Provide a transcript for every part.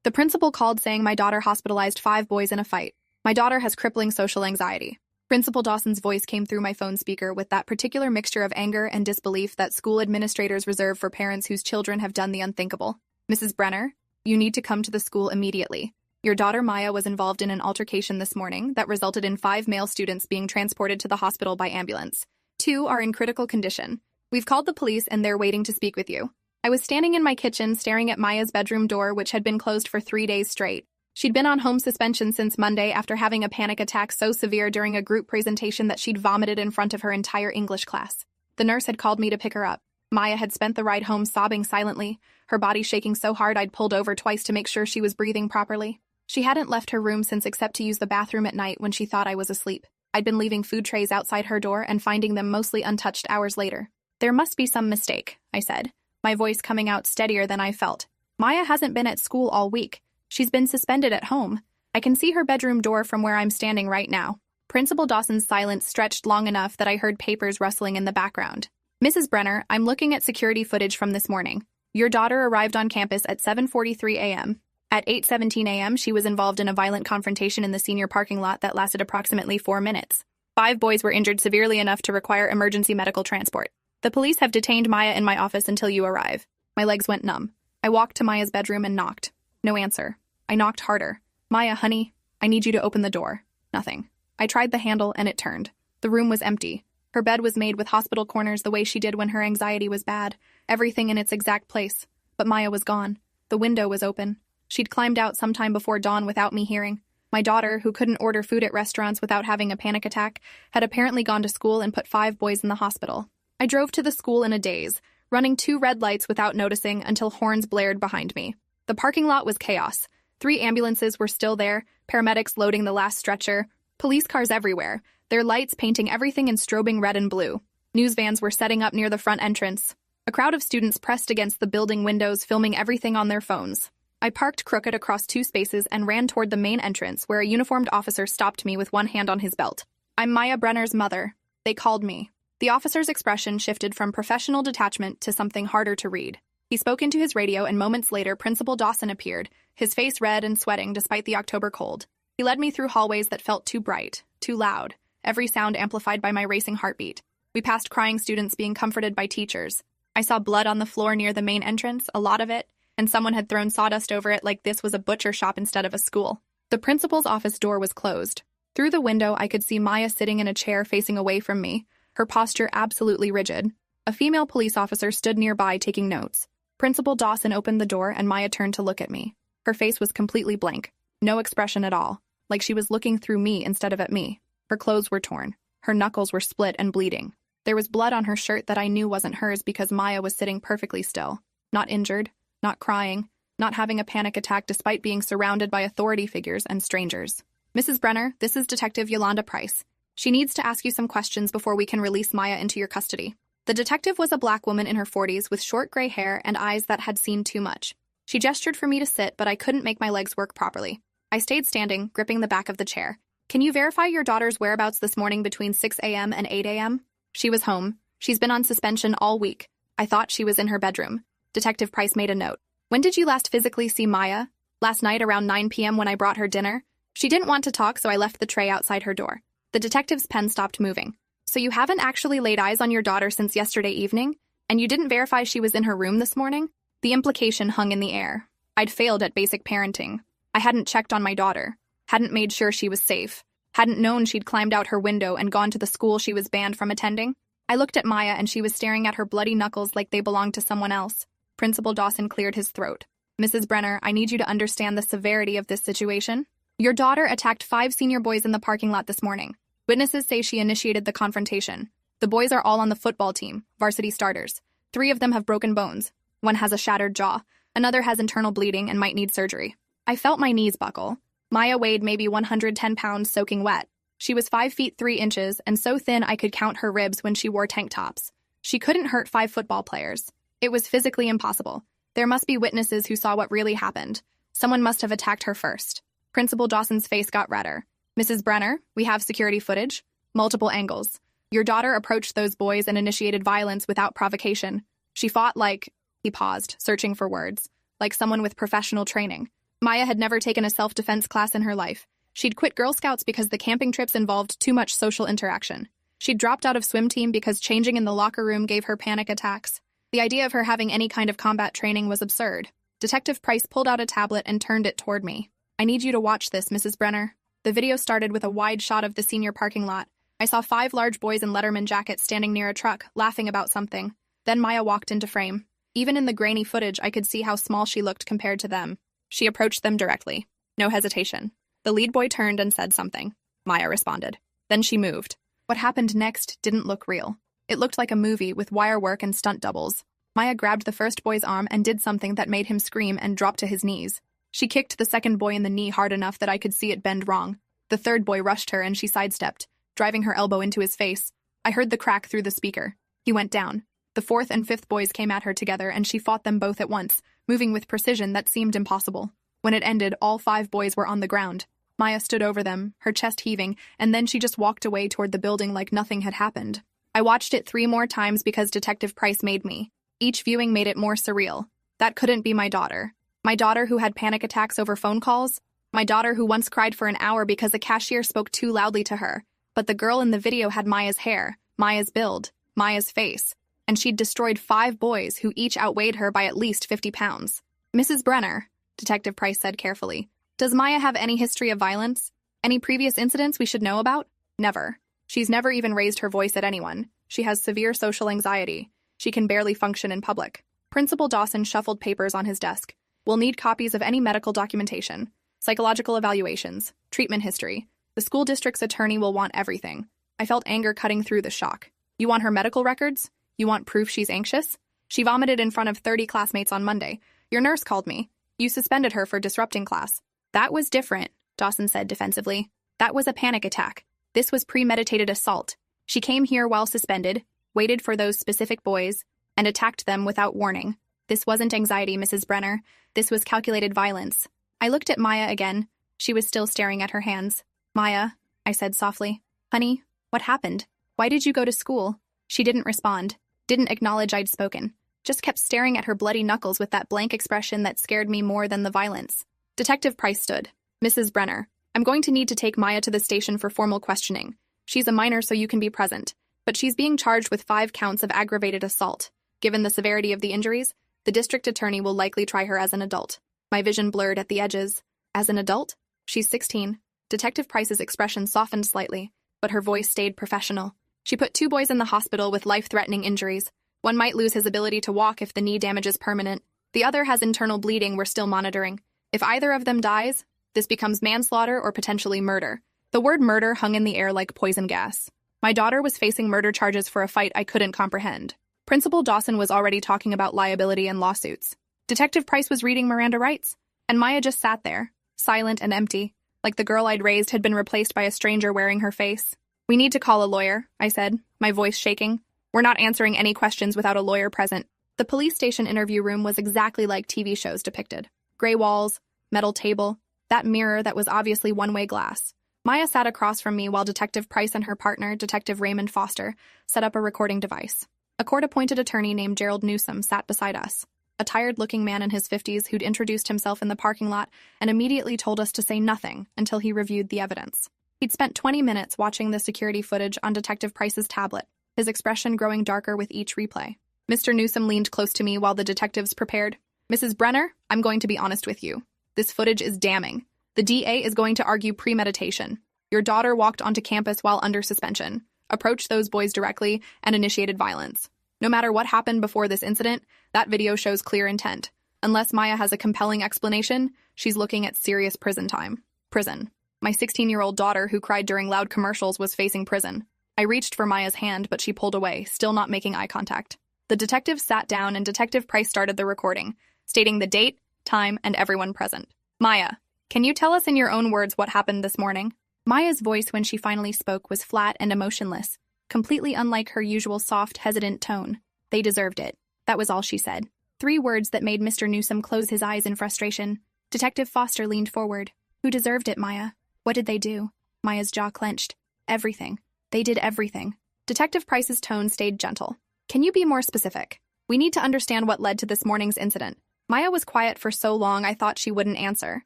The principal called saying my daughter hospitalized 5 boys in a fight. My daughter has crippling social anxiety. Principal Dawson's voice came through my phone speaker with that particular mixture of anger and disbelief that school administrators reserve for parents whose children have done the unthinkable. Mrs. Brenner, you need to come to the school immediately. Your daughter Maya was involved in an altercation this morning that resulted in 5 male students being transported to the hospital by ambulance. 2 are in critical condition. We've called the police and they're waiting to speak with you. I was standing in my kitchen staring at Maya's bedroom door, which had been closed for 3 days straight. She'd been on home suspension since Monday after having a panic attack so severe during a group presentation that she'd vomited in front of her entire English class. The nurse had called me to pick her up. Maya had spent the ride home sobbing silently, her body shaking so hard I'd pulled over twice to make sure she was breathing properly. She hadn't left her room since except to use the bathroom at night when she thought I was asleep. I'd been leaving food trays outside her door and finding them mostly untouched hours later. There must be some mistake, I said, my voice coming out steadier than I felt. Maya hasn't been at school all week. She's been suspended at home. I can see her bedroom door from where I'm standing right now. Principal Dawson's silence stretched long enough that I heard papers rustling in the background. Mrs. Brenner, I'm looking at security footage from this morning. Your daughter arrived on campus at 7:43 a.m. At 8:17 a.m., she was involved in a violent confrontation in the senior parking lot that lasted approximately 4 minutes. 5 boys were injured severely enough to require emergency medical transport. The police have detained Maya in my office until you arrive. My legs went numb. I walked to Maya's bedroom and knocked. No answer. I knocked harder. Maya, honey, I need you to open the door. Nothing. I tried the handle and it turned. The room was empty. Her bed was made with hospital corners the way she did when her anxiety was bad, everything in its exact place. But Maya was gone. The window was open. She'd climbed out sometime before dawn without me hearing. My daughter, who couldn't order food at restaurants without having a panic attack, had apparently gone to school and put 5 boys in the hospital. I drove to the school in a daze, running 2 red lights without noticing until horns blared behind me. The parking lot was chaos. 3 ambulances were still there, paramedics loading the last stretcher, police cars everywhere, their lights painting everything in strobing red and blue. News vans were setting up near the front entrance. A crowd of students pressed against the building windows, filming everything on their phones. I parked crooked across 2 spaces and ran toward the main entrance, where a uniformed officer stopped me with one hand on his belt. I'm Maya Brenner's mother. They called me. The officer's expression shifted from professional detachment to something harder to read. He spoke into his radio, and moments later, Principal Dawson appeared, his face red and sweating despite the October cold. He led me through hallways that felt too bright, too loud, every sound amplified by my racing heartbeat. We passed crying students being comforted by teachers. I saw blood on the floor near the main entrance, a lot of it, and someone had thrown sawdust over it like this was a butcher shop instead of a school. The principal's office door was closed. Through the window, I could see Maya sitting in a chair facing away from me, her posture absolutely rigid. A female police officer stood nearby taking notes. Principal Dawson opened the door and Maya turned to look at me. Her face was completely blank, no expression at all, like she was looking through me instead of at me. Her clothes were torn. Her knuckles were split and bleeding. There was blood on her shirt that I knew wasn't hers because Maya was sitting perfectly still, not injured, not crying, not having a panic attack despite being surrounded by authority figures and strangers. Mrs. Brenner, this is Detective Yolanda Price. She needs to ask you some questions before we can release Maya into your custody. The detective was a black woman in her 40s with short gray hair and eyes that had seen too much. She gestured for me to sit, but I couldn't make my legs work properly. I stayed standing, gripping the back of the chair. Can you verify your daughter's whereabouts this morning between 6 a.m. and 8 a.m.? She was home. She's been on suspension all week. I thought she was in her bedroom. Detective Price made a note. When did you last physically see Maya? Last night around 9 p.m. when I brought her dinner? She didn't want to talk, so I left the tray outside her door. The detective's pen stopped moving. So you haven't actually laid eyes on your daughter since yesterday evening? And you didn't verify she was in her room this morning? The implication hung in the air. I'd failed at basic parenting. I hadn't checked on my daughter. Hadn't made sure she was safe. Hadn't known she'd climbed out her window and gone to the school she was banned from attending. I looked at Maya and she was staring at her bloody knuckles like they belonged to someone else. Principal Dawson cleared his throat. Mrs. Brenner, I need you to understand the severity of this situation. Your daughter attacked 5 senior boys in the parking lot this morning. Witnesses say she initiated the confrontation. The boys are all on the football team, varsity starters. 3 of them have broken bones. One has a shattered jaw. Another has internal bleeding and might need surgery. I felt my knees buckle. Maya weighed maybe 110 pounds soaking wet. She was 5 feet 3 inches and so thin I could count her ribs when she wore tank tops. She couldn't hurt 5 football players. It was physically impossible. There must be witnesses who saw what really happened. Someone must have attacked her first. Principal Dawson's face got redder. Mrs. Brenner, we have security footage. Multiple angles. Your daughter approached those boys and initiated violence without provocation. She fought like... He paused, searching for words. Like someone with professional training. Maya had never taken a self-defense class in her life. She'd quit Girl Scouts because the camping trips involved too much social interaction. She'd dropped out of swim team because changing in the locker room gave her panic attacks. The idea of her having any kind of combat training was absurd. Detective Price pulled out a tablet and turned it toward me. "I need you to watch this, Mrs. Brenner." The video started with a wide shot of the senior parking lot. I saw 5 large boys in Letterman jackets standing near a truck, laughing about something. Then Maya walked into frame. Even in the grainy footage, I could see how small she looked compared to them. She approached them directly. No hesitation. The lead boy turned and said something. Maya responded. Then she moved. What happened next didn't look real. It looked like a movie with wire work and stunt doubles. Maya grabbed the first boy's arm and did something that made him scream and drop to his knees. She kicked the second boy in the knee hard enough that I could see it bend wrong. The third boy rushed her and she sidestepped, driving her elbow into his face. I heard the crack through the speaker. He went down. The fourth and fifth boys came at her together and she fought them both at once, moving with precision that seemed impossible. When it ended, all 5 boys were on the ground. Maya stood over them, her chest heaving, and then she just walked away toward the building like nothing had happened. I watched it 3 more times because Detective Price made me. Each viewing made it more surreal. That couldn't be my daughter. My daughter who had panic attacks over phone calls. My daughter who once cried for an hour because a cashier spoke too loudly to her. But the girl in the video had Maya's hair, Maya's build, Maya's face. And she'd destroyed 5 boys who each outweighed her by at least 50 pounds. "Mrs. Brenner," Detective Price said carefully, "does Maya have any history of violence? Any previous incidents we should know about?" "Never. She's never even raised her voice at anyone. She has severe social anxiety. She can barely function in public." Principal Dawson shuffled papers on his desk. "We'll need copies of any medical documentation, psychological evaluations, treatment history. The school district's attorney will want everything." I felt anger cutting through the shock. "You want her medical records? You want proof she's anxious? She vomited in front of 30 classmates on Monday. Your nurse called me. You suspended her for disrupting class." "That was different," Dawson said defensively. "That was a panic attack. This was premeditated assault. She came here while suspended, waited for those specific boys, and attacked them without warning. This wasn't anxiety, Mrs. Brenner. This was calculated violence." I looked at Maya again. She was still staring at her hands. "Maya," I said softly. "Honey, what happened? Why did you go to school?" She didn't respond, didn't acknowledge I'd spoken, just kept staring at her bloody knuckles with that blank expression that scared me more than the violence. Detective Price stood. "Mrs. Brenner, I'm going to need to take Maya to the station for formal questioning. She's a minor, so you can be present. But she's being charged with 5 counts of aggravated assault. Given the severity of the injuries, the district attorney will likely try her as an adult." My vision blurred at the edges. "As an adult? She's 16. Detective Price's expression softened slightly, but her voice stayed professional. "She put 2 boys in the hospital with life-threatening injuries. One might lose his ability to walk if the knee damage is permanent. The other has internal bleeding we're still monitoring. If either of them dies, this becomes manslaughter or potentially murder." The word murder hung in the air like poison gas. My daughter was facing murder charges for a fight I couldn't comprehend. Principal Dawson was already talking about liability and lawsuits. Detective Price was reading Miranda rights, and Maya just sat there, silent and empty, like the girl I'd raised had been replaced by a stranger wearing her face. "We need to call a lawyer," I said, my voice shaking. "We're not answering any questions without a lawyer present." The police station interview room was exactly like TV shows depicted. Gray walls, metal table, that mirror that was obviously one-way glass. Maya sat across from me while Detective Price and her partner, Detective Raymond Foster, set up a recording device. A court-appointed attorney named Gerald Newsom sat beside us, a tired-looking man in his 50s who'd introduced himself in the parking lot and immediately told us to say nothing until he reviewed the evidence. He'd spent 20 minutes watching the security footage on Detective Price's tablet, his expression growing darker with each replay. Mr. Newsom leaned close to me while the detectives prepared. "Mrs. Brenner, I'm going to be honest with you. This footage is damning. The DA is going to argue premeditation. Your daughter walked onto campus while under suspension, approached those boys directly, and initiated violence. No matter what happened before this incident, that video shows clear intent. Unless Maya has a compelling explanation, she's looking at serious prison time. Prison. My 16-year-old daughter who cried during loud commercials was facing prison. I reached for Maya's hand, but she pulled away, still not making eye contact. The detective sat down and Detective Price started the recording, stating the date, time, and everyone present. "Maya, can you tell us in your own words what happened this morning?" Maya's voice when she finally spoke was flat and emotionless, completely unlike her usual soft, hesitant tone. "They deserved it." That was all she said. 3 words that made Mr. Newsom close his eyes in frustration. Detective Foster leaned forward. "Who deserved it, Maya? What did they do?" Maya's jaw clenched. "Everything. They did everything." Detective Price's tone stayed gentle. "Can you be more specific? We need to understand what led to this morning's incident." Maya was quiet for so long I thought she wouldn't answer.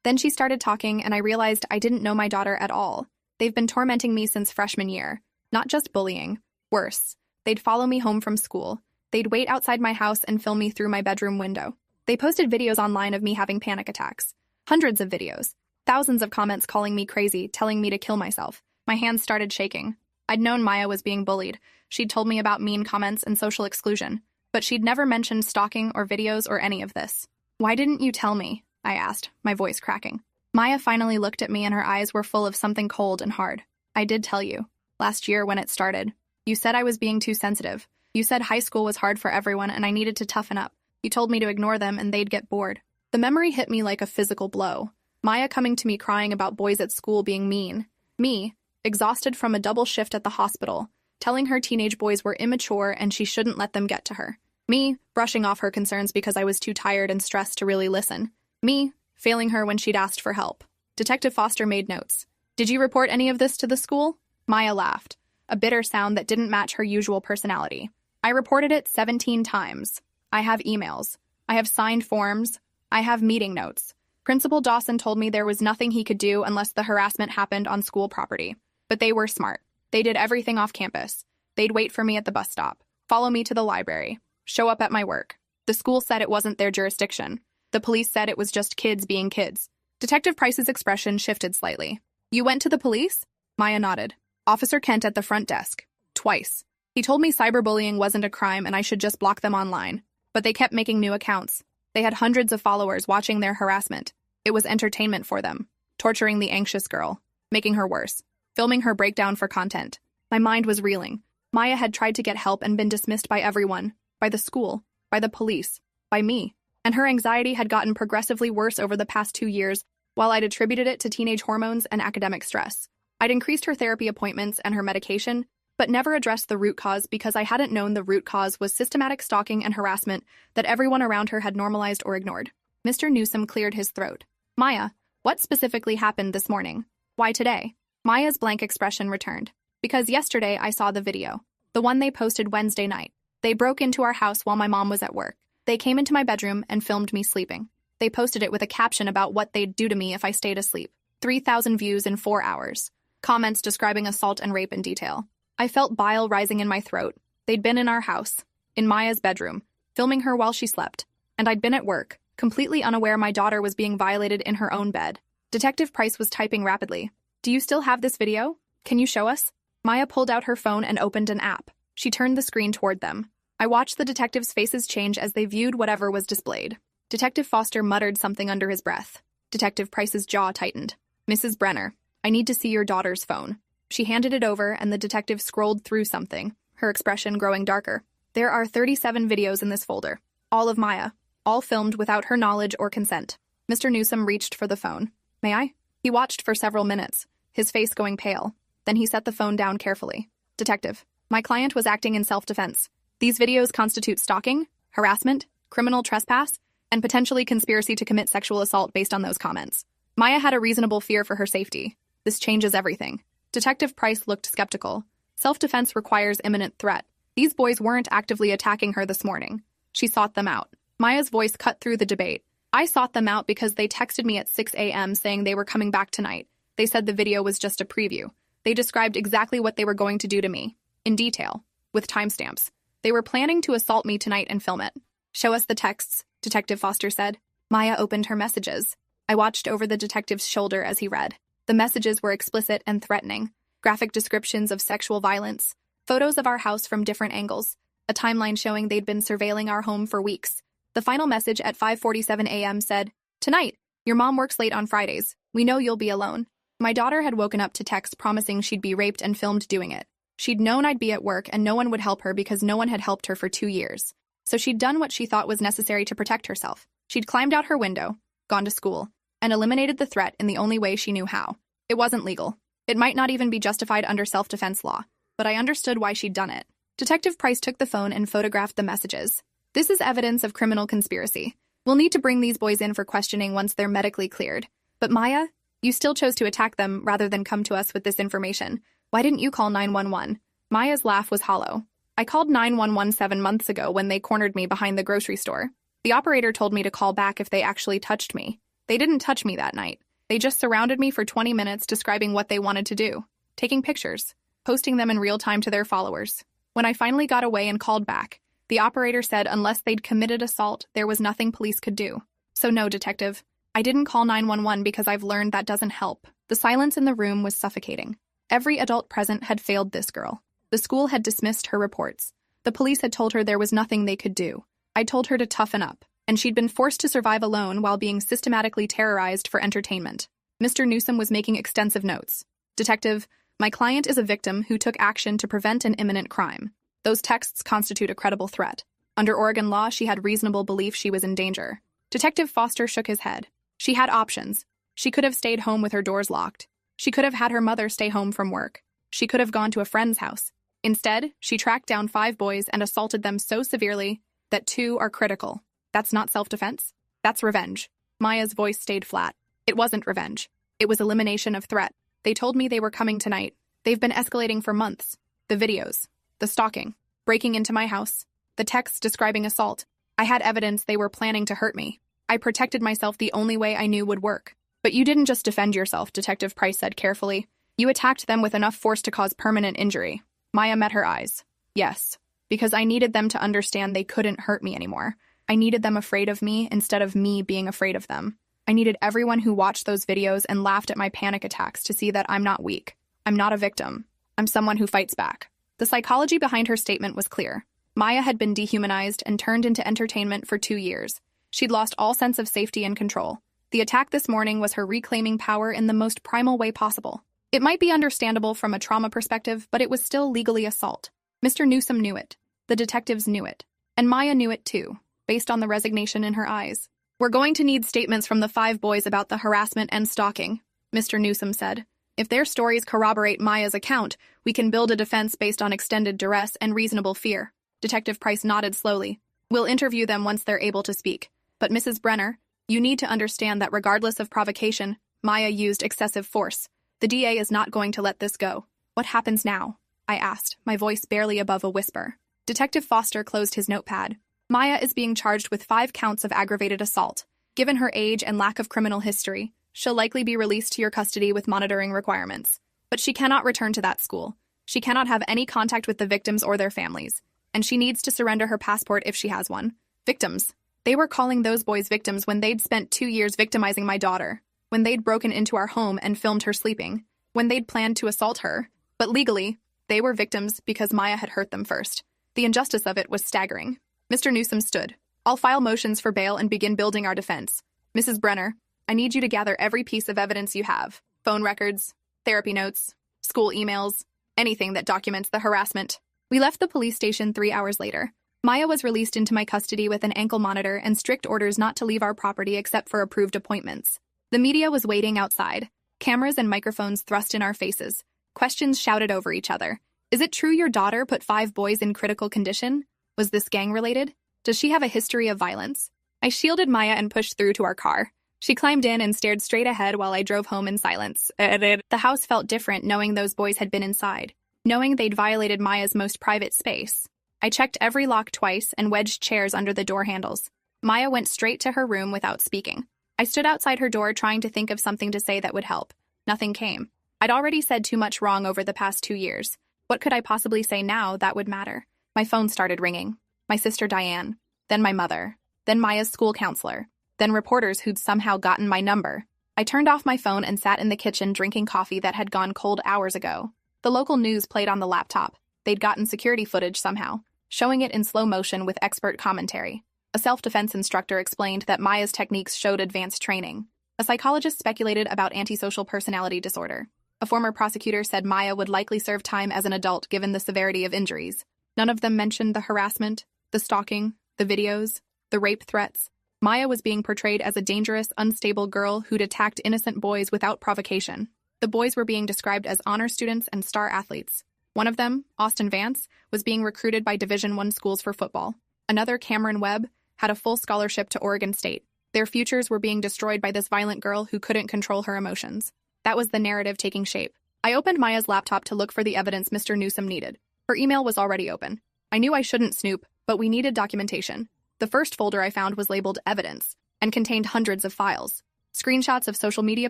Then she started talking, and I realized I didn't know my daughter at all. They've been tormenting me since freshman year. Not just bullying. Worse. They'd follow me home from school. They'd wait outside my house and film me through my bedroom window. They posted videos online of me having panic attacks. Hundreds of videos. Thousands of comments calling me crazy, telling me to kill myself. My hands started shaking. I'd known Maya was being bullied. She'd told me about mean comments and social exclusion. But she'd never mentioned stalking or videos or any of this. "Why didn't you tell me?" I asked, my voice cracking. Maya finally looked at me and her eyes were full of something cold and hard. "I did tell you. Last year when it started. You said I was being too sensitive. You said high school was hard for everyone and I needed to toughen up. You told me to ignore them and they'd get bored." The memory hit me like a physical blow. Maya coming to me crying about boys at school being mean. Me, exhausted from a double shift at the hospital, telling her teenage boys were immature and she shouldn't let them get to her. Me, brushing off her concerns because I was too tired and stressed to really listen. Me, failing her when she'd asked for help. Detective Foster made notes. "Did you report any of this to the school?" Maya laughed, a bitter sound that didn't match her usual personality. "I reported it 17 times. I have emails. I have signed forms. I have meeting notes. Principal Dawson told me there was nothing he could do unless the harassment happened on school property. But they were smart. They did everything off campus. They'd wait for me at the bus stop, follow me to the library, show up at my work. The school said it wasn't their jurisdiction. The police said it was just kids being kids." Detective Price's expression shifted slightly. "You went to the police?" Maya nodded. "Officer Kent at the front desk. Twice. He told me cyberbullying wasn't a crime and I should just block them online. But they kept making new accounts. They had hundreds of followers watching their harassment. It was entertainment for them. Torturing the anxious girl. Making her worse. Filming her breakdown for content. My mind was reeling. Maya had tried to get help and been dismissed by everyone. By the school. By the police. By me. And her anxiety had gotten progressively worse over the past 2 years, while I'd attributed it to teenage hormones and academic stress. I'd increased her therapy appointments and her medication, but never addressed the root cause because I hadn't known the root cause was systematic stalking and harassment that everyone around her had normalized or ignored. Mr. Newsom cleared his throat. "Maya, what specifically happened this morning? Why today?" Maya's blank expression returned. "Because yesterday I saw the video. The one they posted Wednesday night. They broke into our house while my mom was at work. They came into my bedroom and filmed me sleeping. They posted it with a caption about what they'd do to me if I stayed asleep. 3,000 views in 4 hours. Comments describing assault and rape in detail. I felt bile rising in my throat. They'd been in our house, in Maya's bedroom, filming her while she slept. And I'd been at work, completely unaware my daughter was being violated in her own bed." Detective Price was typing rapidly. "Do you still have this video? Can you show us?" Maya pulled out her phone and opened an app. She turned the screen toward them. I watched the detectives' faces change as they viewed whatever was displayed. Detective Foster muttered something under his breath. Detective Price's jaw tightened. "Mrs. Brenner, I need to see your daughter's phone." She handed it over and the detective scrolled through something, her expression growing darker. "There are 37 videos in this folder. All of Maya. All filmed without her knowledge or consent." Mr. Newsom reached for the phone. "May I?" He watched for several minutes, his face going pale. Then he set the phone down carefully. "Detective, my client was acting in self-defense. These videos constitute stalking, harassment, criminal trespass, and potentially conspiracy to commit sexual assault based on those comments. Maya had a reasonable fear for her safety. This changes everything." Detective Price looked skeptical. Self-defense requires imminent threat. These boys weren't actively attacking her this morning. She sought them out. Maya's voice cut through the debate. "I sought them out because they texted me at 6 a.m. saying they were coming back tonight. They said the video was just a preview. They described exactly what they were going to do to me. In detail. With timestamps. They were planning to assault me tonight and film it." "Show us the texts," Detective Foster said. Maya opened her messages. I watched over the detective's shoulder as he read. The messages were explicit and threatening. Graphic descriptions of sexual violence. Photos of our house from different angles. A timeline showing they'd been surveilling our home for weeks. The final message at 5:47 a.m. said, "Tonight, your mom works late on Fridays. We know you'll be alone." My daughter had woken up to text promising she'd be raped and filmed doing it. She'd known I'd be at work and no one would help her because no one had helped her for 2 years. So she'd done what she thought was necessary to protect herself. She'd climbed out her window, gone to school, and eliminated the threat in the only way she knew how. It wasn't legal. It might not even be justified under self-defense law, but I understood why she'd done it. Detective Price took the phone and photographed the messages. "This is evidence of criminal conspiracy. We'll need to bring these boys in for questioning once they're medically cleared. But Maya, you still chose to attack them rather than come to us with this information. Why didn't you call 911? Maya's laugh was hollow. "I called 911 7 months ago when they cornered me behind the grocery store. The operator told me to call back if they actually touched me. They didn't touch me that night. They just surrounded me for 20 minutes describing what they wanted to do, taking pictures, posting them in real time to their followers. When I finally got away and called back, the operator said unless they'd committed assault, there was nothing police could do. So no, detective. I didn't call 911 because I've learned that doesn't help. The silence in the room was suffocating. Every adult present had failed this girl. The school had dismissed her reports. The police had told her there was nothing they could do. I told her to toughen up, and she'd been forced to survive alone while being systematically terrorized for entertainment. Mr. Newsom was making extensive notes. Detective, my client is a victim who took action to prevent an imminent crime. Those texts constitute a credible threat. Under Oregon law, she had reasonable belief she was in danger. Detective Foster shook his head. She had options. She could have stayed home with her doors locked. She could have had her mother stay home from work. She could have gone to a friend's house. Instead, she tracked down 5 boys and assaulted them so severely that 2 are critical. That's not self-defense. That's revenge. Maya's voice stayed flat. It wasn't revenge. It was elimination of threat. They told me they were coming tonight. They've been escalating for months. The videos, the stalking, breaking into my house, the texts describing assault. I had evidence they were planning to hurt me. I protected myself the only way I knew would work. But you didn't just defend yourself, Detective Price said carefully. You attacked them with enough force to cause permanent injury. Maya met her eyes. Yes, because I needed them to understand they couldn't hurt me anymore. I needed them afraid of me instead of me being afraid of them. I needed everyone who watched those videos and laughed at my panic attacks to see that I'm not weak. I'm not a victim. I'm someone who fights back. The psychology behind her statement was clear. Maya had been dehumanized and turned into entertainment for 2 years. She'd lost all sense of safety and control. The attack this morning was her reclaiming power in the most primal way possible. It might be understandable from a trauma perspective, but it was still legally assault. Mr. Newsom knew it. The detectives knew it. And Maya knew it too, based on the resignation in her eyes. We're going to need statements from the 5 boys about the harassment and stalking, Mr. Newsom said. If their stories corroborate Maya's account, we can build a defense based on extended duress and reasonable fear. Detective Price nodded slowly. We'll interview them once they're able to speak. But Mrs. Brenner, you need to understand that regardless of provocation, Maya used excessive force. The DA is not going to let this go. What happens now? I asked, my voice barely above a whisper. Detective Foster closed his notepad. Maya is being charged with 5 counts of aggravated assault. Given her age and lack of criminal history, she'll likely be released to your custody with monitoring requirements. But she cannot return to that school. She cannot have any contact with the victims or their families. And she needs to surrender her passport if she has one. Victims. They were calling those boys victims when they'd spent 2 years victimizing my daughter, when they'd broken into our home and filmed her sleeping, when they'd planned to assault her. But legally, they were victims because Maya had hurt them first. The injustice of it was staggering. Mr. Newsom stood. I'll file motions for bail and begin building our defense. Mrs. Brenner, I need you to gather every piece of evidence you have. Phone records, therapy notes, school emails, anything that documents the harassment. We left the police station 3 hours later. Maya was released into my custody with an ankle monitor and strict orders not to leave our property except for approved appointments. The media was waiting outside, cameras and microphones thrust in our faces. Questions shouted over each other. Is it true your daughter put 5 boys in critical condition? Was this gang-related? Does she have a history of violence? I shielded Maya and pushed through to our car. She climbed in and stared straight ahead while I drove home in silence. The house felt different knowing those boys had been inside, knowing they'd violated Maya's most private space. I checked every lock twice and wedged chairs under the door handles. Maya went straight to her room without speaking. I stood outside her door trying to think of something to say that would help. Nothing came. I'd already said too much wrong over the past 2 years. What could I possibly say now that would matter? My phone started ringing. My sister Diane, then my mother, then Maya's school counselor, then reporters who'd somehow gotten my number. I turned off my phone and sat in the kitchen drinking coffee that had gone cold hours ago. The local news played on the laptop. They'd gotten security footage somehow, showing it in slow motion with expert commentary. A self-defense instructor explained that Maya's techniques showed advanced training. A psychologist speculated about antisocial personality disorder. A former prosecutor said Maya would likely serve time as an adult given the severity of injuries. None of them mentioned the harassment, the stalking, the videos, the rape threats. Maya was being portrayed as a dangerous, unstable girl who'd attacked innocent boys without provocation. The boys were being described as honor students and star athletes. One of them, Austin Vance, was being recruited by Division I schools for football. Another, Cameron Webb, had a full scholarship to Oregon State. Their futures were being destroyed by this violent girl who couldn't control her emotions. That was the narrative taking shape. I opened Maya's laptop to look for the evidence Mr. Newsom needed. Her email was already open. I knew I shouldn't snoop, but we needed documentation. The first folder I found was labeled Evidence and contained hundreds of files. Screenshots of social media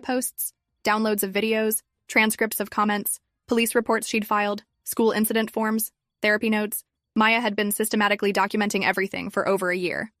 posts, downloads of videos, transcripts of comments, police reports she'd filed, school incident forms, therapy notes. Maya had been systematically documenting everything for over a year.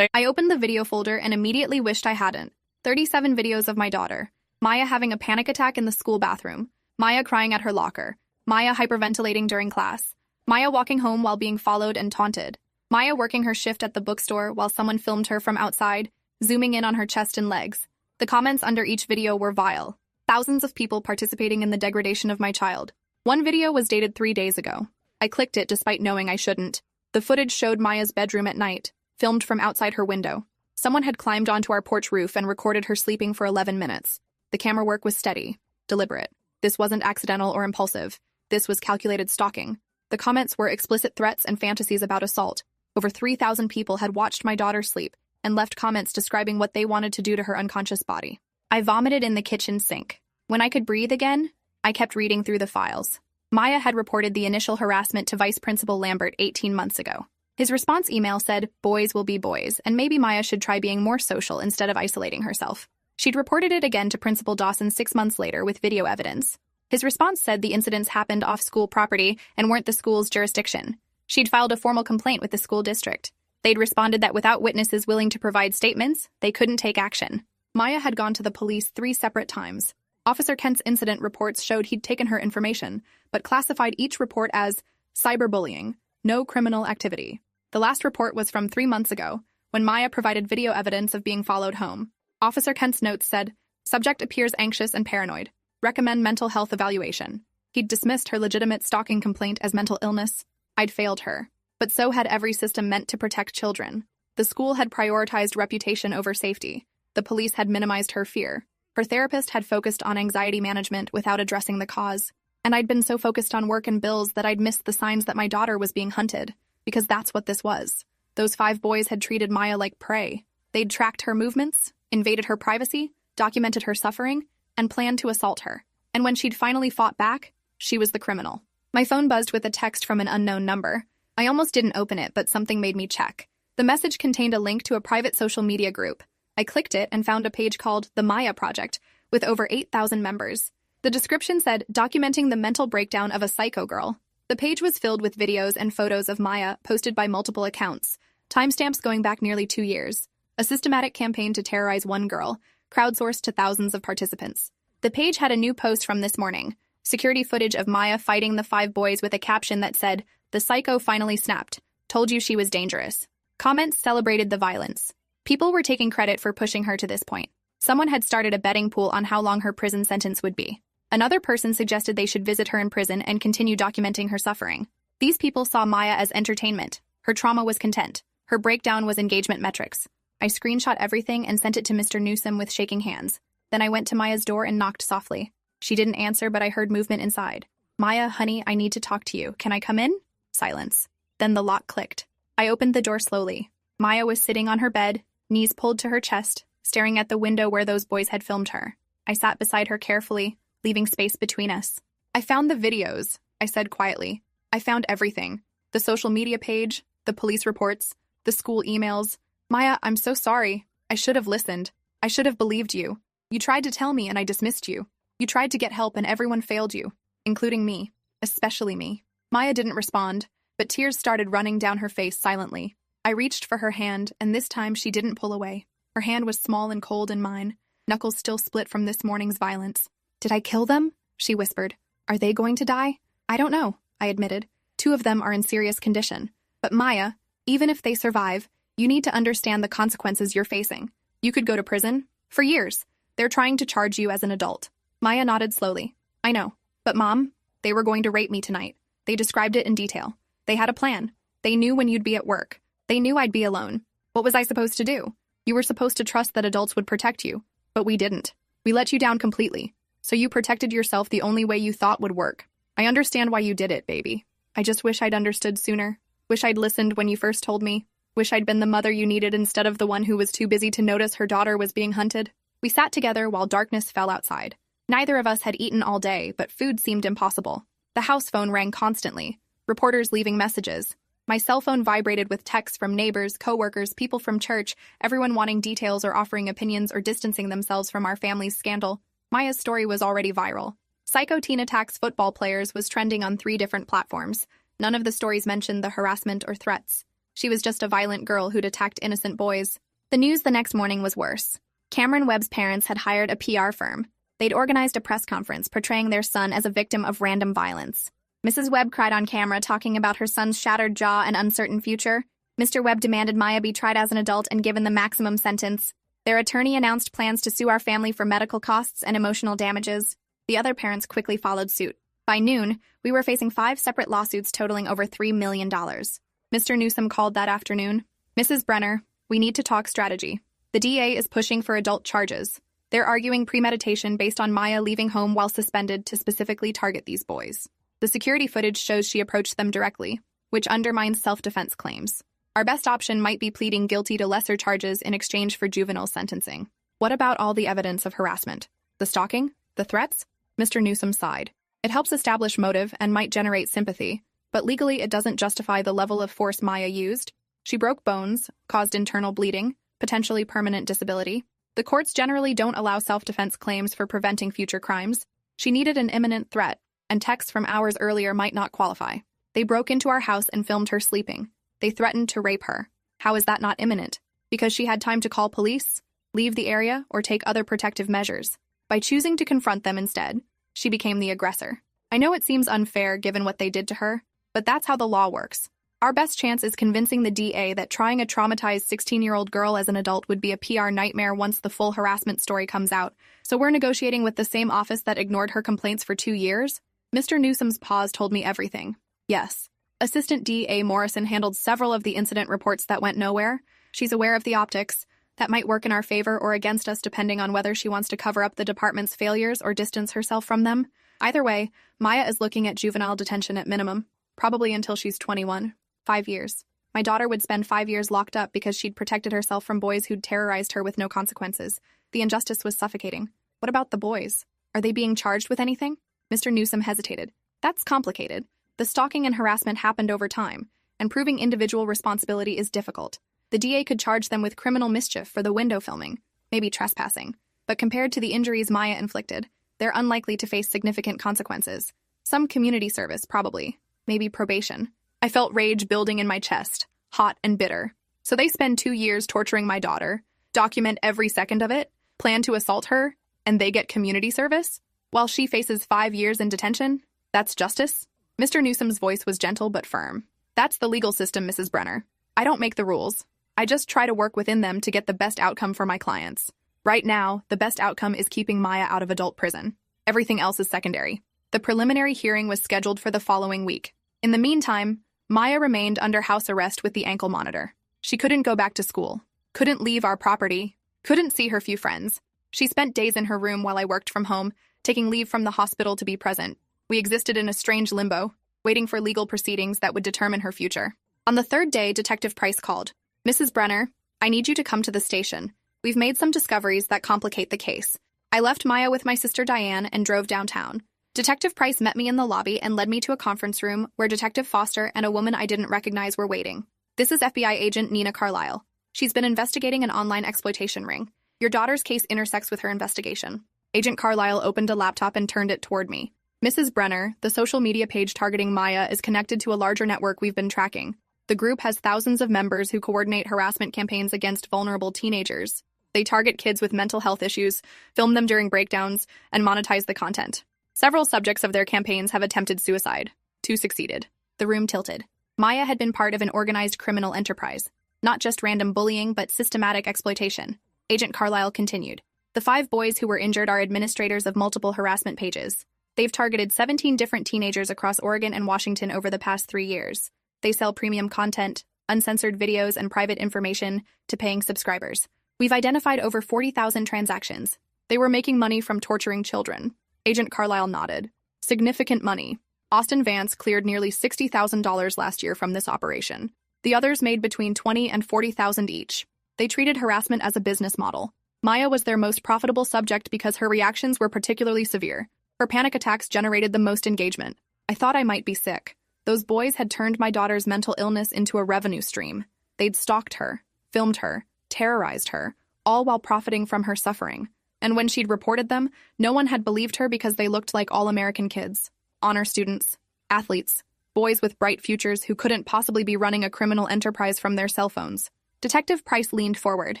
I opened the video folder and immediately wished I hadn't. 37 videos of my daughter. Maya having a panic attack in the school bathroom. Maya crying at her locker. Maya hyperventilating during class. Maya walking home while being followed and taunted. Maya working her shift at the bookstore while someone filmed her from outside, zooming in on her chest and legs. The comments under each video were vile. Thousands of people participating in the degradation of my child. One video was dated 3 days ago. I clicked it despite knowing I shouldn't. The footage showed Maya's bedroom at night, filmed from outside her window. Someone had climbed onto our porch roof and recorded her sleeping for 11 minutes. The camera work was steady, deliberate. This wasn't accidental or impulsive. This was calculated stalking. The comments were explicit threats and fantasies about assault. Over 3,000 people had watched my daughter sleep and left comments describing what they wanted to do to her unconscious body. I vomited in the kitchen sink. When I could breathe again, I kept reading through the files. Maya had reported the initial harassment to Vice Principal Lambert 18 months ago. His response email said, "Boys will be boys, and maybe Maya should try being more social instead of isolating herself." She'd reported it again to Principal Dawson 6 months later with video evidence. His response said the incidents happened off school property and weren't the school's jurisdiction. She'd filed a formal complaint with the school district. They'd responded that without witnesses willing to provide statements, they couldn't take action. Maya had gone to the police 3 separate times. Officer Kent's incident reports showed he'd taken her information, but classified each report as cyberbullying, no criminal activity. The last report was from 3 months ago, when Maya provided video evidence of being followed home. Officer Kent's notes said, "Subject appears anxious and paranoid. Recommend mental health evaluation." He'd dismissed her legitimate stalking complaint as mental illness. I'd failed her. But so had every system meant to protect children. The school had prioritized reputation over safety. The police had minimized her fear. Her therapist had focused on anxiety management without addressing the cause. And I'd been so focused on work and bills that I'd missed the signs that my daughter was being hunted. Because that's what this was. Those 5 boys had treated Maya like prey. They'd tracked her movements, invaded her privacy, documented her suffering, and planned to assault her. And when she'd finally fought back, she was the criminal. My phone buzzed with a text from an unknown number. I almost didn't open it, but something made me check. The message contained a link to a private social media group. I clicked it and found a page called The Maya Project, with over 8,000 members. The description said, "Documenting the mental breakdown of a psycho girl." The page was filled with videos and photos of Maya posted by multiple accounts, timestamps going back nearly 2 years. A systematic campaign to terrorize one girl, crowdsourced to thousands of participants. The page had a new post from this morning, security footage of Maya fighting the 5 boys with a caption that said, "The psycho finally snapped. Told you she was dangerous." Comments celebrated the violence. People were taking credit for pushing her to this point. Someone had started a betting pool on how long her prison sentence would be. Another person suggested they should visit her in prison and continue documenting her suffering. These people saw Maya as entertainment. Her trauma was content. Her breakdown was engagement metrics. I screenshot everything and sent it to Mr. Newsom with shaking hands. Then I went to Maya's door and knocked softly. She didn't answer, but I heard movement inside. "Maya, honey, I need to talk to you. Can I come in?" Silence. Then the lock clicked. I opened the door slowly. Maya was sitting on her bed, knees pulled to her chest, staring at the window where those boys had filmed her. I sat beside her carefully, leaving space between us. "I found the videos," I said quietly. "I found everything. The social media page, the police reports, the school emails. Maya, I'm so sorry. I should have listened. I should have believed you. You tried to tell me and I dismissed you. You tried to get help and everyone failed you, including me, especially me." Maya didn't respond, but tears started running down her face silently. I reached for her hand, and this time she didn't pull away. Her hand was small and cold in mine, knuckles still split from this morning's violence. "Did I kill them?" she whispered. "Are they going to die?" "I don't know," I admitted. 2 of them are in serious condition. "But Maya, even if they survive, you need to understand the consequences you're facing. You could go to prison. For years. They're trying to charge you as an adult." Maya nodded slowly. "I know. But Mom, they were going to rape me tonight. They described it in detail. They had a plan. They knew when you'd be at work. They knew I'd be alone. What was I supposed to do? You were supposed to trust that adults would protect you. But we didn't. We let you down completely. So you protected yourself the only way you thought would work. I understand why you did it, baby. I just wish I'd understood sooner. Wish I'd listened when you first told me. Wish I'd been the mother you needed instead of the one who was too busy to notice her daughter was being hunted." We sat together while darkness fell outside. Neither of us had eaten all day, but food seemed impossible. The house phone rang constantly, reporters leaving messages. My cell phone vibrated with texts from neighbors, coworkers, people from church, everyone wanting details or offering opinions or distancing themselves from our family's scandal. Maya's story was already viral. Psycho teen attacks football players was trending on 3 different platforms. None of the stories mentioned the harassment or threats. She was just a violent girl who'd attacked innocent boys. The news the next morning was worse. Cameron Webb's parents had hired a PR firm. They'd organized a press conference portraying their son as a victim of random violence. Mrs. Webb cried on camera talking about her son's shattered jaw and uncertain future. Mr. Webb demanded Maya be tried as an adult and given the maximum sentence. Their attorney announced plans to sue our family for medical costs and emotional damages. The other parents quickly followed suit. By noon, we were facing 5 separate lawsuits totaling over $3 million. Mr. Newsom called that afternoon. Mrs. Brenner, we need to talk strategy. The DA is pushing for adult charges. They're arguing premeditation based on Maya leaving home while suspended to specifically target these boys. The security footage shows she approached them directly, which undermines self-defense claims. Our best option might be pleading guilty to lesser charges in exchange for juvenile sentencing. What about all the evidence of harassment? The stalking? The threats? Mr. Newsom sighed. It helps establish motive and might generate sympathy, but legally it doesn't justify the level of force Maya used. She broke bones, caused internal bleeding, potentially permanent disability. The courts generally don't allow self-defense claims for preventing future crimes. She needed an imminent threat, and texts from hours earlier might not qualify. They broke into our house and filmed her sleeping. They threatened to rape her. How is that not imminent? Because she had time to call police, leave the area, or take other protective measures. By choosing to confront them instead, she became the aggressor. I know it seems unfair given what they did to her, but that's how the law works. Our best chance is convincing the DA that trying a traumatized 16-year-old girl as an adult would be a PR nightmare once the full harassment story comes out. So we're negotiating with the same office that ignored her complaints for 2 years? Mr. Newsom's pause told me everything. Yes. Assistant DA Morrison handled several of the incident reports that went nowhere. She's aware of the optics. That might work in our favor or against us depending on whether she wants to cover up the department's failures or distance herself from them. Either way, Maya is looking at juvenile detention at minimum, probably until she's 21. 5 years. My daughter would spend 5 years locked up because she'd protected herself from boys who'd terrorized her with no consequences. The injustice was suffocating. What about the boys? Are they being charged with anything? Mr. Newsom hesitated. That's complicated. The stalking and harassment happened over time, and proving individual responsibility is difficult. The DA could charge them with criminal mischief for the window filming, maybe trespassing. But compared to the injuries Maya inflicted, they're unlikely to face significant consequences. Some community service, probably. Maybe probation. I felt rage building in my chest, hot and bitter. So they spend 2 years torturing my daughter, document every second of it, plan to assault her, and they get community service? While she faces 5 years in detention? That's justice? Mr. Newsom's voice was gentle but firm. That's the legal system, Mrs. Brenner. I don't make the rules. I just try to work within them to get the best outcome for my clients. Right now, the best outcome is keeping Maya out of adult prison. Everything else is secondary. The preliminary hearing was scheduled for the following week. In the meantime, Maya remained under house arrest with the ankle monitor. She couldn't go back to school, couldn't leave our property, couldn't see her few friends. She spent days in her room while I worked from home, taking leave from the hospital to be present. We existed in a strange limbo, waiting for legal proceedings that would determine her future. On the 3rd day, Detective Price called. Mrs. Brenner, I need you to come to the station. We've made some discoveries that complicate the case. I left Maya with my sister Diane and drove downtown. Detective Price met me in the lobby and led me to a conference room where Detective Foster and a woman I didn't recognize were waiting. This is FBI agent Nina Carlisle. She's been investigating an online exploitation ring. Your daughter's case intersects with her investigation. Agent Carlisle opened a laptop and turned it toward me. Mrs. Brenner, the social media page targeting Maya is connected to a larger network we've been tracking. The group has thousands of members who coordinate harassment campaigns against vulnerable teenagers. They target kids with mental health issues, film them during breakdowns, and monetize the content. Several subjects of their campaigns have attempted suicide. 2 succeeded. The room tilted. Maya had been part of an organized criminal enterprise. Not just random bullying, but systematic exploitation. Agent Carlisle continued. The 5 boys who were injured are administrators of multiple harassment pages. They've targeted 17 different teenagers across Oregon and Washington over the past 3 years. They sell premium content, uncensored videos, and private information to paying subscribers. We've identified over 40,000 transactions. They were making money from torturing children. Agent Carlisle nodded. Significant money. Austin Vance cleared nearly $60,000 last year from this operation. The others made between $20,000 and $40,000 each. They treated harassment as a business model. Maya was their most profitable subject because her reactions were particularly severe. Her panic attacks generated the most engagement. I thought I might be sick. Those boys had turned my daughter's mental illness into a revenue stream. They'd stalked her, filmed her, terrorized her, all while profiting from her suffering. And when she'd reported them, no one had believed her because they looked like all-American kids, honor students, athletes, boys with bright futures who couldn't possibly be running a criminal enterprise from their cell phones. Detective Price leaned forward.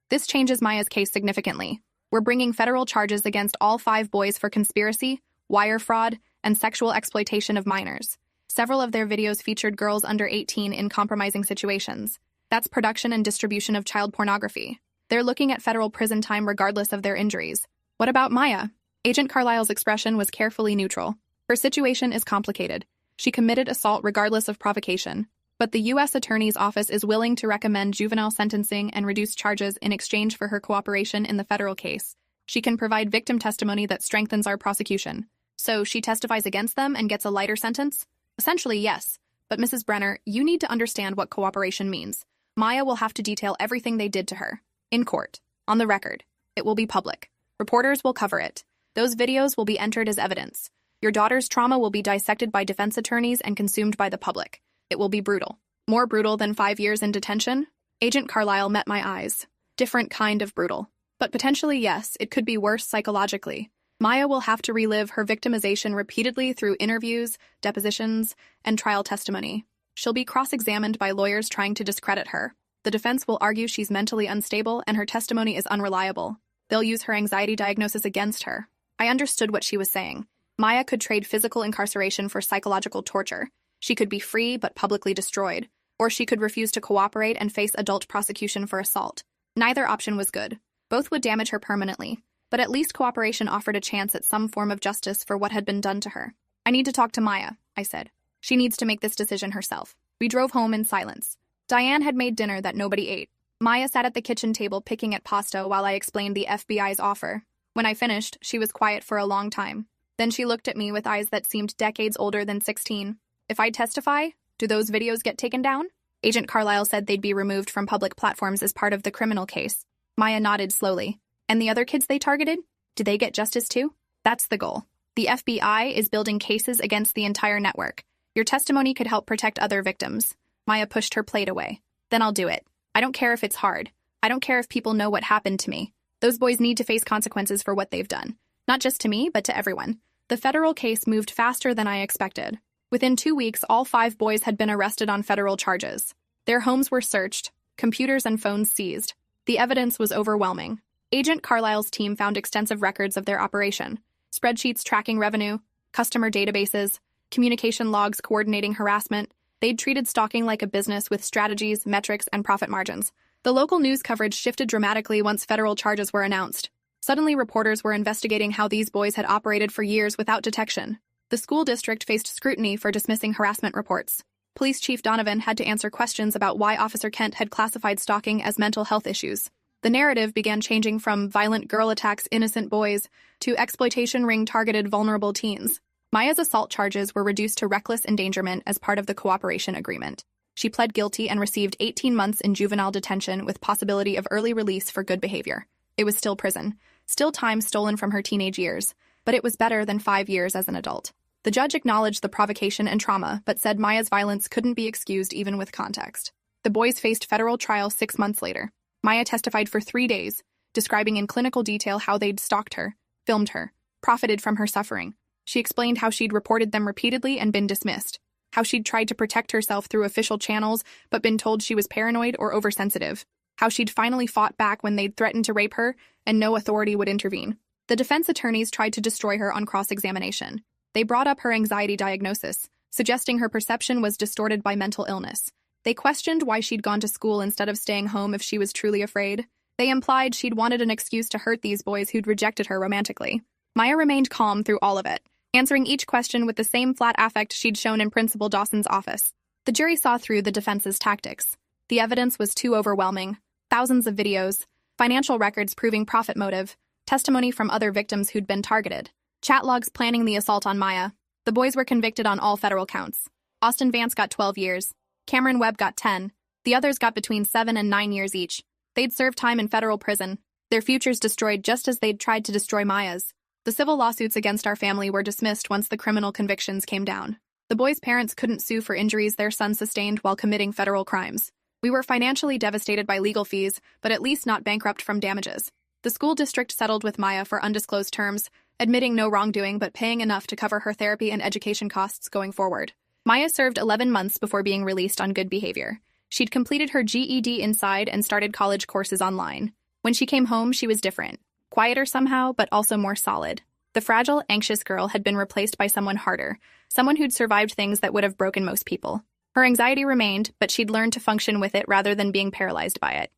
This changes Maya's case significantly. We're bringing federal charges against all 5 boys for conspiracy, wire fraud, and sexual exploitation of minors. Several of their videos featured girls under 18 in compromising situations. That's production and distribution of child pornography. They're looking at federal prison time regardless of their injuries. What about Maya? Agent Carlisle's expression was carefully neutral. Her situation is complicated. She committed assault regardless of provocation. But the U.S. Attorney's Office is willing to recommend juvenile sentencing and reduce charges in exchange for her cooperation in the federal case. She can provide victim testimony that strengthens our prosecution. So she testifies against them and gets a lighter sentence? Essentially, yes. But Mrs. Brenner, you need to understand what cooperation means. Maya will have to detail everything they did to her. In court. On the record. It will be public. Reporters will cover it. Those videos will be entered as evidence. Your daughter's trauma will be dissected by defense attorneys and consumed by the public. It will be brutal. More brutal than 5 years in detention? Agent Carlisle met my eyes. Different kind of brutal. But potentially, yes, it could be worse psychologically. Maya will have to relive her victimization repeatedly through interviews, depositions, and trial testimony. She'll be cross-examined by lawyers trying to discredit her. The defense will argue she's mentally unstable and her testimony is unreliable. They'll use her anxiety diagnosis against her. I understood what she was saying. Maya could trade physical incarceration for psychological torture. She could be free but publicly destroyed, or she could refuse to cooperate and face adult prosecution for assault. Neither option was good. Both would damage her permanently, but at least cooperation offered a chance at some form of justice for what had been done to her. I need to talk to Maya, I said. She needs to make this decision herself. We drove home in silence. Diane had made dinner that nobody ate. Maya sat at the kitchen table picking at pasta while I explained the FBI's offer. When I finished, she was quiet for a long time. Then she looked at me with eyes that seemed decades older than 16. If I testify, do those videos get taken down? Agent Carlisle said they'd be removed from public platforms as part of the criminal case. Maya nodded slowly. And the other kids they targeted? Do they get justice too? That's the goal. The FBI is building cases against the entire network. Your testimony could help protect other victims. Maya pushed her plate away. Then I'll do it. I don't care if it's hard. I don't care if people know what happened to me. Those boys need to face consequences for what they've done. Not just to me, but to everyone. The federal case moved faster than I expected. Within 2 weeks, all 5 boys had been arrested on federal charges. Their homes were searched, computers and phones seized. The evidence was overwhelming. Agent Carlisle's team found extensive records of their operation. Spreadsheets tracking revenue, customer databases, communication logs coordinating harassment. They'd treated stalking like a business with strategies, metrics, and profit margins. The local news coverage shifted dramatically once federal charges were announced. Suddenly, reporters were investigating how these boys had operated for years without detection. The school district faced scrutiny for dismissing harassment reports. Police Chief Donovan had to answer questions about why Officer Kent had classified stalking as mental health issues. The narrative began changing from violent girl attacks innocent boys to exploitation ring targeted vulnerable teens. Maya's assault charges were reduced to reckless endangerment as part of the cooperation agreement. She pled guilty and received 18 months in juvenile detention with possibility of early release for good behavior. It was still prison, still time stolen from her teenage years, but it was better than 5 years as an adult. The judge acknowledged the provocation and trauma, but said Maya's violence couldn't be excused even with context. The boys faced federal trial 6 months later. Maya testified for 3 days, describing in clinical detail how they'd stalked her, filmed her, profited from her suffering. She explained how she'd reported them repeatedly and been dismissed, how she'd tried to protect herself through official channels but been told she was paranoid or oversensitive, how she'd finally fought back when they'd threatened to rape her and no authority would intervene. The defense attorneys tried to destroy her on cross-examination. They brought up her anxiety diagnosis, suggesting her perception was distorted by mental illness. They questioned why she'd gone to school instead of staying home if she was truly afraid. They implied she'd wanted an excuse to hurt these boys who'd rejected her romantically. Maya remained calm through all of it, answering each question with the same flat affect she'd shown in Principal Dawson's office. The jury saw through the defense's tactics. The evidence was too overwhelming. Thousands of videos, financial records proving profit motive, testimony from other victims who'd been targeted, chat logs planning the assault on Maya. The boys were convicted on all federal counts. Austin Vance got 12 years. Cameron Webb got 10. The others got between 7 and 9 years each. They'd served time in federal prison, their futures destroyed just as they'd tried to destroy Maya's. The civil lawsuits against our family were dismissed once the criminal convictions came down. The boys' parents couldn't sue for injuries their son sustained while committing federal crimes. We were financially devastated by legal fees, but at least not bankrupt from damages. The school district settled with Maya for undisclosed terms, admitting no wrongdoing but paying enough to cover her therapy and education costs going forward. Maya served 11 months before being released on good behavior. She'd completed her GED inside and started college courses online. When she came home, she was different. Quieter somehow, but also more solid. The fragile, anxious girl had been replaced by someone harder, someone who'd survived things that would have broken most people. Her anxiety remained, but she'd learned to function with it rather than being paralyzed by it.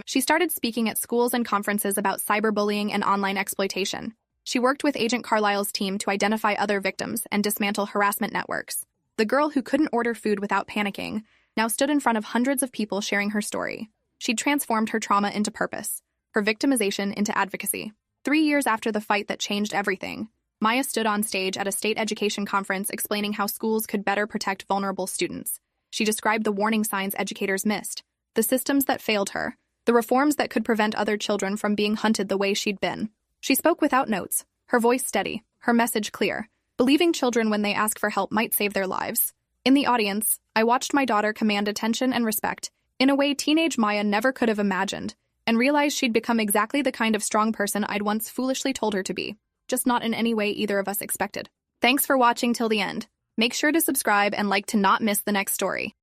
She started speaking at schools and conferences about cyberbullying and online exploitation. She worked with Agent Carlisle's team to identify other victims and dismantle harassment networks. The girl who couldn't order food without panicking now stood in front of hundreds of people sharing her story. She'd transformed her trauma into purpose, her victimization into advocacy. 3 years after the fight that changed everything, Maya stood on stage at a state education conference explaining how schools could better protect vulnerable students. She described the warning signs educators missed, the systems that failed her, the reforms that could prevent other children from being hunted the way she'd been. She spoke without notes, her voice steady, her message clear, believing children when they ask for help might save their lives. In the audience, I watched my daughter command attention and respect in a way teenage Maya never could have imagined, and realized she'd become exactly the kind of strong person I'd once foolishly told her to be, just not in any way either of us expected. Thanks for watching till the end. Make sure to subscribe and like to not miss the next story.